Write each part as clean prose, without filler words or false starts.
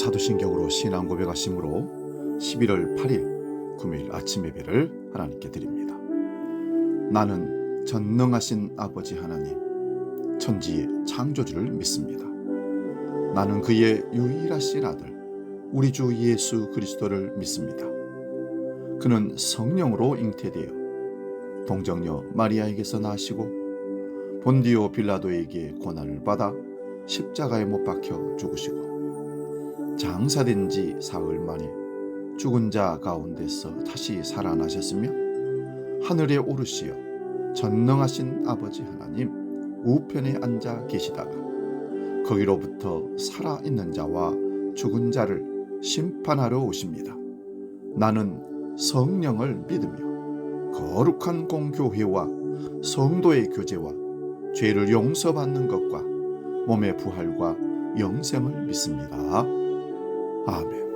사도신경으로 신앙 고백하심으로 11월 8일 금요일 아침 예배를 하나님께 드립니다. 나는 전능하신 아버지 하나님, 천지의 창조주를 믿습니다. 나는 그의 유일하신 아들, 우리 주 예수 그리스도를 믿습니다. 그는 성령으로 잉태되어 동정녀 마리아에게서 나시고 본디오 빌라도에게 고난을 받아 십자가에 못 박혀 죽으시고 장사된 지 사흘 만에 죽은 자 가운데서 다시 살아나셨으며 하늘에 오르시어 전능하신 아버지 하나님 우편에 앉아 계시다가 거기로부터 살아있는 자와 죽은 자를 심판하러 오십니다. 나는 성령을 믿으며 거룩한 공교회와 성도의 교제와 죄를 용서받는 것과 몸의 부활과 영생을 믿습니다. 아멘.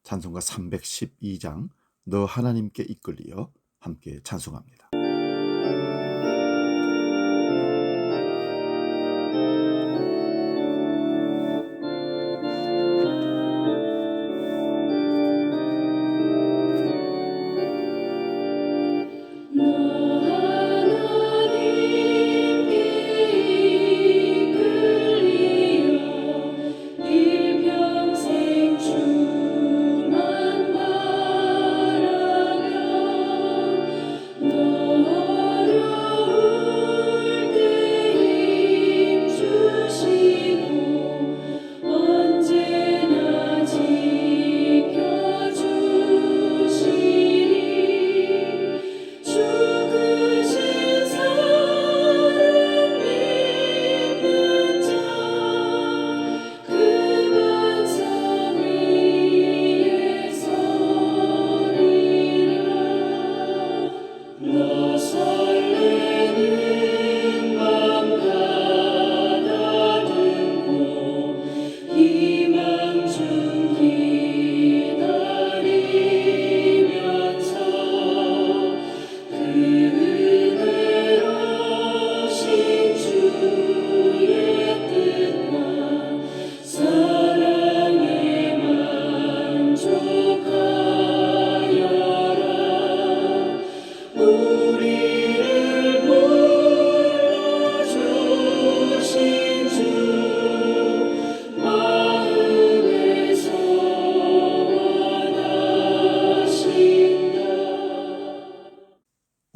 찬송가 312장 너 하나님께 이끌리어 함께 찬송합니다.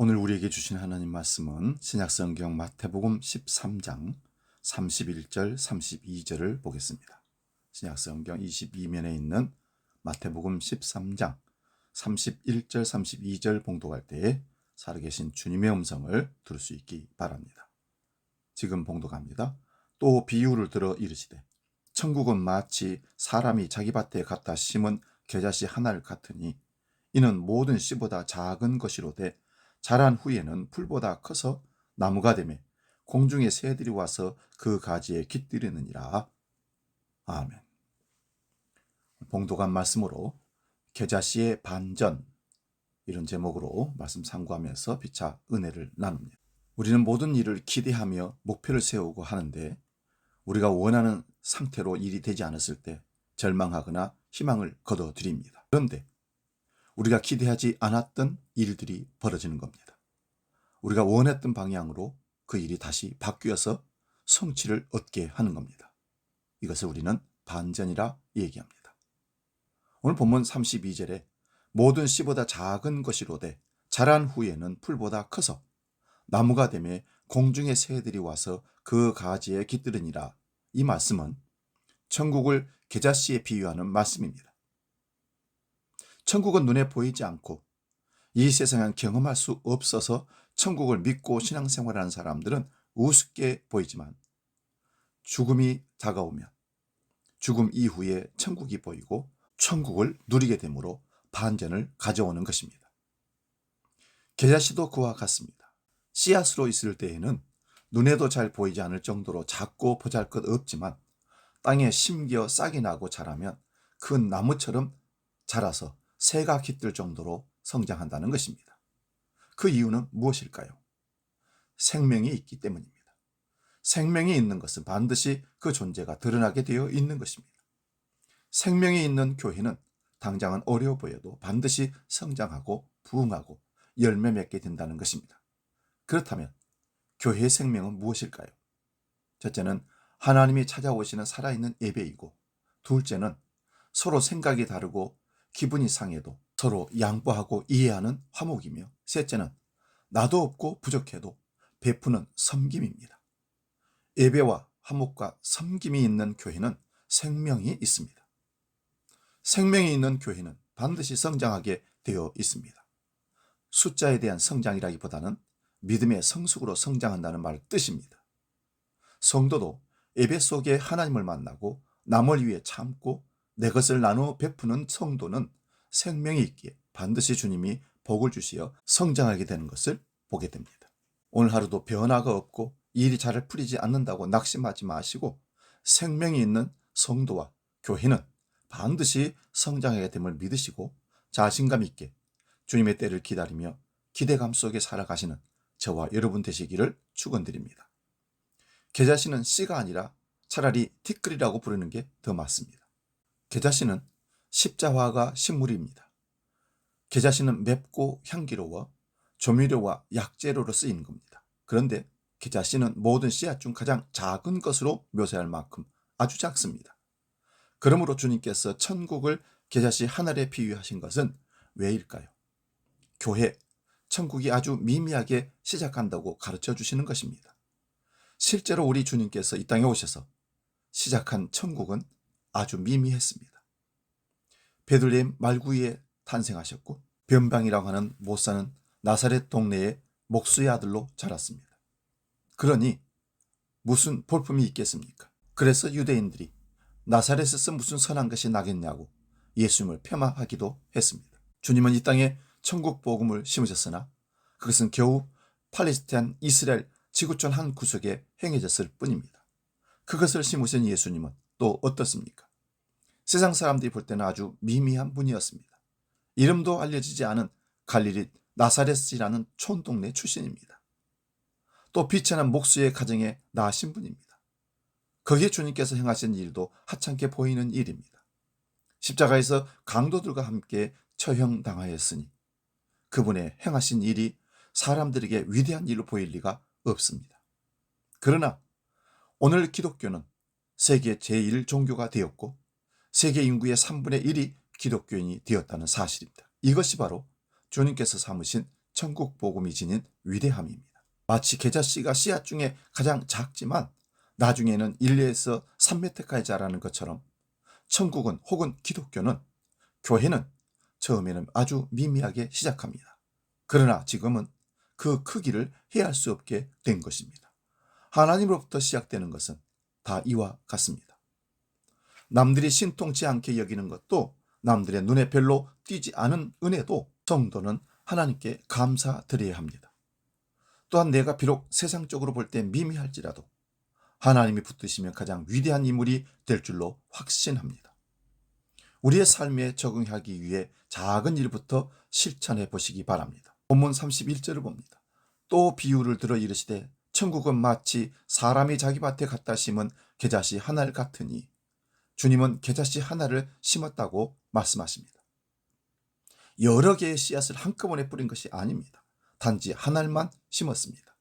오늘 우리에게 주신 하나님 말씀은 신약성경 마태복음 13장 31절 32절을 보겠습니다. 신약성경 22면에 있는 마태복음 13장 31절 32절 봉독할 때에 살아계신 주님의 음성을 들을 수 있기 바랍니다. 지금 봉독합니다. 또 비유를 들어 이르시되 천국은 마치 사람이 자기 밭에 갖다 심은 겨자씨 하나를 같으니 이는 모든 씨보다 작은 것이로되 자란 후에는 풀보다 커서 나무가 되매 공중의 새들이 와서 그 가지에 깃들이느니라. 아멘. 봉독한 말씀으로 겨자씨의 반전, 이런 제목으로 말씀 상고하면서 피차 은혜를 나눕니다. 우리는 모든 일을 기대하며 목표를 세우고 하는데 우리가 원하는 상태로 일이 되지 않았을 때 절망하거나 희망을 거둬들입니다. 그런데 우리가 기대하지 않았던 일들이 벌어지는 겁니다. 우리가 원했던 방향으로 그 일이 다시 바뀌어서 성취를 얻게 하는 겁니다. 이것을 우리는 반전이라 얘기합니다. 오늘 본문 32절에 모든 씨보다 작은 것이로되 자란 후에는 풀보다 커서 나무가 되매 공중의 새들이 와서 그 가지에 깃들으니라. 이 말씀은 천국을 겨자씨에 비유하는 말씀입니다. 천국은 눈에 보이지 않고 이 세상은 경험할 수 없어서 천국을 믿고 신앙생활하는 사람들은 우습게 보이지만 죽음이 다가오면 죽음 이후에 천국이 보이고 천국을 누리게 되므로 반전을 가져오는 것입니다. 겨자씨도 그와 같습니다. 씨앗으로 있을 때에는 눈에도 잘 보이지 않을 정도로 작고 보잘것없지만 땅에 심겨 싹이 나고 자라면 큰 나무처럼 자라서 새가 깃들 정도로 성장한다는 것입니다. 그 이유는 무엇일까요? 생명이 있기 때문입니다. 생명이 있는 것은 반드시 그 존재가 드러나게 되어 있는 것입니다. 생명이 있는 교회는 당장은 어려워 보여도 반드시 성장하고 부흥하고 열매 맺게 된다는 것입니다. 그렇다면 교회의 생명은 무엇일까요? 첫째는 하나님이 찾아오시는 살아있는 예배이고, 둘째는 서로 생각이 다르고 기분이 상해도 서로 양보하고 이해하는 화목이며, 셋째는 나도 없고 부족해도 베푸는 섬김입니다. 예배와 화목과 섬김이 있는 교회는 생명이 있습니다. 생명이 있는 교회는 반드시 성장하게 되어 있습니다. 숫자에 대한 성장이라기보다는 믿음의 성숙으로 성장한다는 말 뜻입니다. 성도도 예배 속에 하나님을 만나고 남을 위해 참고 내 것을 나누어 베푸는 성도는 생명이 있기에 반드시 주님이 복을 주시어 성장하게 되는 것을 보게 됩니다. 오늘 하루도 변화가 없고 일이 잘 풀리지 않는다고 낙심하지 마시고, 생명이 있는 성도와 교회는 반드시 성장하게 됨을 믿으시고 자신감 있게 주님의 때를 기다리며 기대감 속에 살아가시는 저와 여러분 되시기를 축원드립니다. 겨자씨는 씨가 아니라 차라리 티끌이라고 부르는 게 더 맞습니다. 겨자씨는 십자화가 식물입니다. 겨자씨는 맵고 향기로워 조미료와 약재료로 쓰이는 겁니다. 그런데 겨자씨는 모든 씨앗 중 가장 작은 것으로 묘사할 만큼 아주 작습니다. 그러므로 주님께서 천국을 겨자씨 하나에 비유하신 것은 왜일까요? 교회, 천국이 아주 미미하게 시작한다고 가르쳐 주시는 것입니다. 실제로 우리 주님께서 이 땅에 오셔서 시작한 천국은 아주 미미했습니다. 베들레헴 말구이에 탄생하셨고, 변방이라고 하는 못 사는 나사렛 동네의 목수의 아들로 자랐습니다. 그러니 무슨 볼품이 있겠습니까? 그래서 유대인들이 나사렛에서 무슨 선한 것이 나겠냐고 예수님을 폄하하기도 했습니다. 주님은 이 땅에 천국 복음을 심으셨으나 그것은 겨우 팔레스타인 이스라엘 지구촌 한 구석에 행해졌을 뿐입니다. 그것을 심으신 예수님은 또 어떻습니까? 세상 사람들이 볼 때는 아주 미미한 분이었습니다. 이름도 알려지지 않은 갈릴리 나사렛이라는 촌동네 출신입니다. 또 비천한 목수의 가정에 나신 분입니다. 거기에 주님께서 행하신 일도 하찮게 보이는 일입니다. 십자가에서 강도들과 함께 처형당하였으니 그분의 행하신 일이 사람들에게 위대한 일로 보일 리가 없습니다. 그러나 오늘 기독교는 세계 제1종교가 되었고 세계 인구의 3분의 1이 기독교인이 되었다는 사실입니다. 이것이 바로 주님께서 삼으신 천국 복음이 지닌 위대함입니다. 마치 겨자씨가 씨앗 중에 가장 작지만 나중에는 1m에서 3m까지 자라는 것처럼 천국은 혹은 기독교는, 교회는 처음에는 아주 미미하게 시작합니다. 그러나 지금은 그 크기를 헤아릴 수 없게 된 것입니다. 하나님으로부터 시작되는 것은 다 이와 같습니다. 남들이 신통치 않게 여기는 것도, 남들의 눈에 별로 띄지 않은 은혜도 성도는 하나님께 감사드려야 합니다. 또한 내가 비록 세상적으로 볼 때 미미할지라도 하나님이 붙드시면 가장 위대한 인물이 될 줄로 확신합니다. 우리의 삶에 적응하기 위해 작은 일부터 실천해 보시기 바랍니다. 본문 31절을 봅니다. 또 비유를 들어 이르시되 천국은 마치 사람이 자기 밭에 갖다 심은 겨자씨 하나를 같으니, 주님은 겨자씨 하나를 심었다고 말씀하십니다. 여러 개의 씨앗을 한꺼번에 뿌린 것이 아닙니다. 단지 하나만 심었습니다.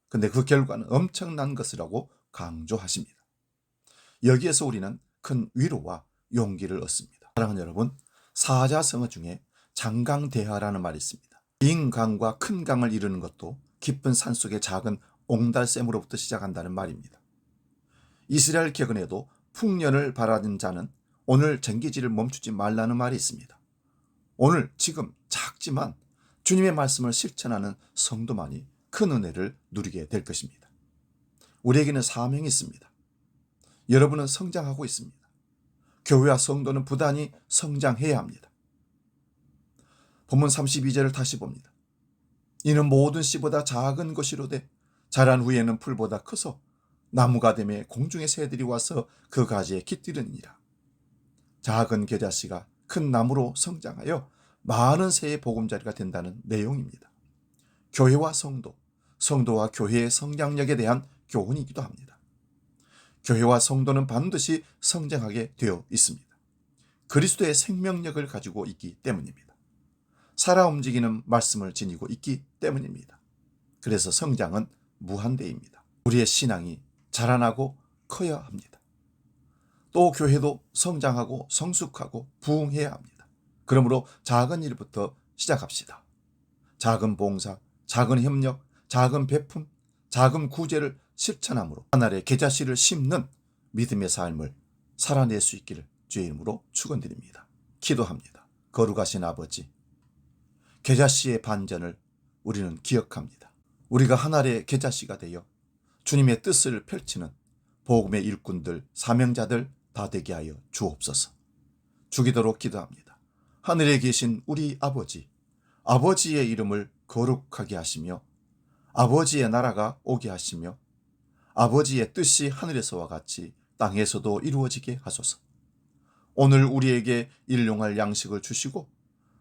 근데 그 결과는 엄청난 것이라고 강조하십니다. 여기에서 우리는 큰 위로와 용기를 얻습니다. 사랑하는 여러분, 사자성어 중에 장강대하라는 말이 있습니다. 긴 강과 큰 강을 이루는 것도 깊은 산속의 작은 옹달샘으로부터 시작한다는 말입니다. 이스라엘 격언에도 풍년을 바라는 자는 오늘 쟁기질을 멈추지 말라는 말이 있습니다. 오늘 지금 작지만 주님의 말씀을 실천하는 성도만이 큰 은혜를 누리게 될 것입니다. 우리에게는 사명이 있습니다. 여러분은 성장하고 있습니다. 교회와 성도는 부단히 성장해야 합니다. 본문 32절을 다시 봅니다. 이는 모든 씨보다 작은 것이로되 자란 후에는 풀보다 커서 나무가 되매 공중의 새들이 와서 그 가지에 깃들으니라. 작은 겨자씨가 큰 나무로 성장하여 많은 새의 보금자리가 된다는 내용입니다. 교회와 성도, 성도와 교회의 성장력에 대한 교훈이기도 합니다. 교회와 성도는 반드시 성장하게 되어 있습니다. 그리스도의 생명력을 가지고 있기 때문입니다. 살아 움직이는 말씀을 지니고 있기 때문입니다. 그래서 성장은 무한대입니다. 우리의 신앙이 자라나고 커야 합니다. 또 교회도 성장하고 성숙하고 부흥해야 합니다. 그러므로 작은 일부터 시작합시다. 작은 봉사, 작은 협력, 작은 베품, 작은 구제를 실천함으로 하늘의 겨자씨를 심는 믿음의 삶을 살아낼 수 있기를 주의 이름으로 축원드립니다. 기도합니다. 거룩하신 아버지, 겨자씨의 반전을 우리는 기억합니다. 우리가 하늘의 겨자씨가 되어 주님의 뜻을 펼치는 복음의 일꾼들, 사명자들 다 되게 하여 주옵소서. 주기도록 기도합니다. 하늘에 계신 우리 아버지, 아버지의 이름을 거룩하게 하시며 아버지의 나라가 오게 하시며 아버지의 뜻이 하늘에서와 같이 땅에서도 이루어지게 하소서. 오늘 우리에게 일용할 양식을 주시고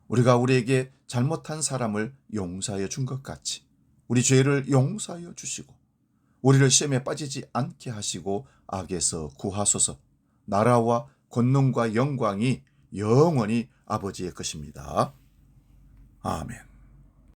우리가 우리에게 잘못한 사람을 용서하여 준 것 같이 우리 죄를 용서하여 주시고 우리를 시험에 빠지지 않게 하시고 악에서 구하소서. 나라와 권능과 영광이 영원히 아버지의 것입니다. 아멘.